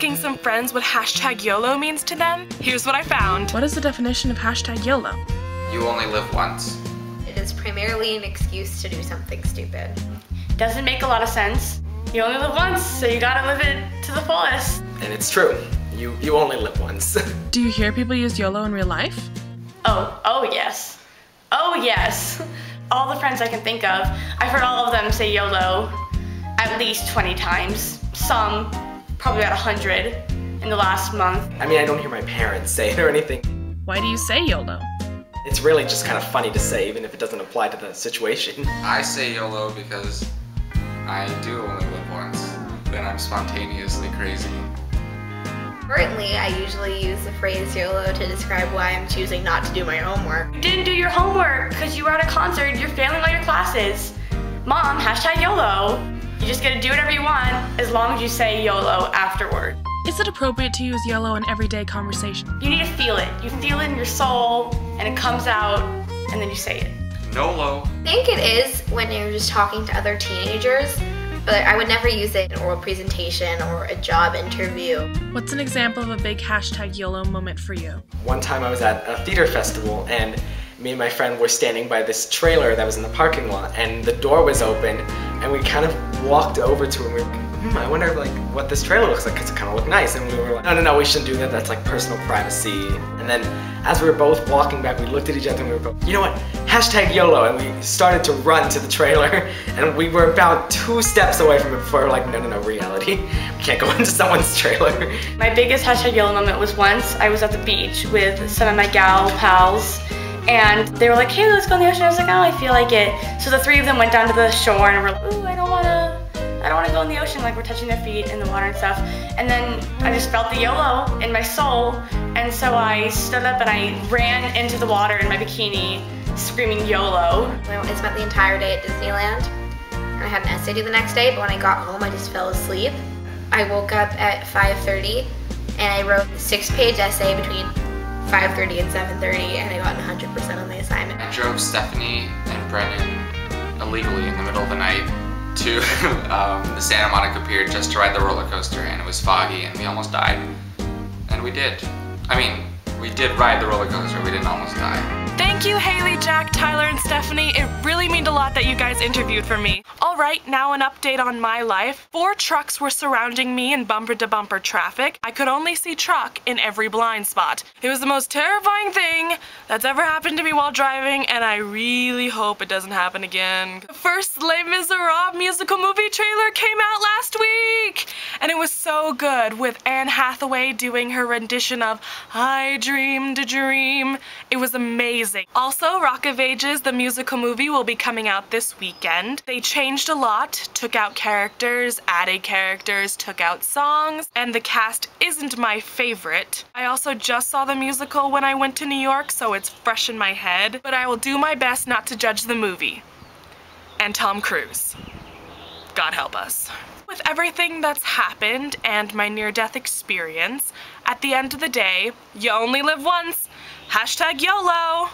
asking some friends what hashtag YOLO means to them, here's what I found. What is the definition of hashtag YOLO? You only live once. It is primarily an excuse to do something stupid. Doesn't make a lot of sense. You only live once, so you gotta live it to the fullest. And it's true. You only live once. Do you hear people use YOLO in real life? Oh yes. Oh yes. All the friends I can think of, I've heard all of them say YOLO at least 20 times. Some, probably about 100 in the last month. I mean, I don't hear my parents say it or anything. Why do you say YOLO? It's really just kind of funny to say, even if it doesn't apply to the situation. I say YOLO because I do only live once. Then I'm spontaneously crazy. Currently, I usually use the phrase YOLO to describe why I'm choosing not to do my homework. You didn't do your homework because you were at a concert, you're failing all your classes. Mom, hashtag YOLO. You just get to do whatever you want as long as you say YOLO afterward. Is it appropriate to use YOLO in everyday conversation? You need to feel it. You feel it in your soul and it comes out and then you say it. NOLO. I think it is when you're just talking to other teenagers, but I would never use it in an oral presentation or a job interview. What's an example of a big hashtag YOLO moment for you? One time I was at a theater festival and me and my friend were standing by this trailer that was in the parking lot and the door was open and we kind of walked over to it and we were like, I wonder like what this trailer looks like because it kind of looked nice, and we were like, no, we shouldn't do that, that's like personal privacy. And then as we were both walking back, we looked at each other and we were both, you know what, hashtag YOLO, and we started to run to the trailer and we were about 2 steps away from it before we were like, no, reality, we can't go into someone's trailer. My biggest hashtag YOLO moment was once I was at the beach with some of my gal pals and they were like, hey, let's go in the ocean. I was like, oh, I feel like it. So the 3 of them went down to the shore and were like, ooh, I don't want to go in the ocean, like we're touching their feet in the water and stuff. And then I just felt the YOLO in my soul, and so I stood up and I ran into the water in my bikini screaming YOLO. I spent the entire day at Disneyland and I had an essay due the next day, but when I got home I just fell asleep. I woke up at 5:30 and I wrote a 6-page essay between 5:30 and 7:30 and I got 100% on the assignment. I drove Stephanie and Brennan illegally in the middle of the night to the Santa Monica Pier just to ride the roller coaster, and it was foggy and we almost died. And we did. I mean, we did ride the roller coaster, we didn't almost die. Thank you, Haley, Jack, Tyler, and Stephanie. It really meant a lot that you guys interviewed for me. Alright, now an update on my life. 4 trucks were surrounding me in bumper-to-bumper traffic. I could only see truck in every blind spot. It was the most terrifying thing that's ever happened to me while driving, and I really hope it doesn't happen again. The first Les Miserables musical movie trailer came out last week, and it was so good, with Anne Hathaway doing her rendition of I Dreamed a Dream. It was amazing. Also, Rock of Ages, the musical movie, will be coming out this weekend. They changed a lot, took out characters, added characters, took out songs, and the cast isn't my favorite. I also just saw the musical when I went to New York, so it's fresh in my head, but I will do my best not to judge the movie. And Tom Cruise. God help us. With everything that's happened and my near-death experience, at the end of the day, you only live once. Hashtag YOLO!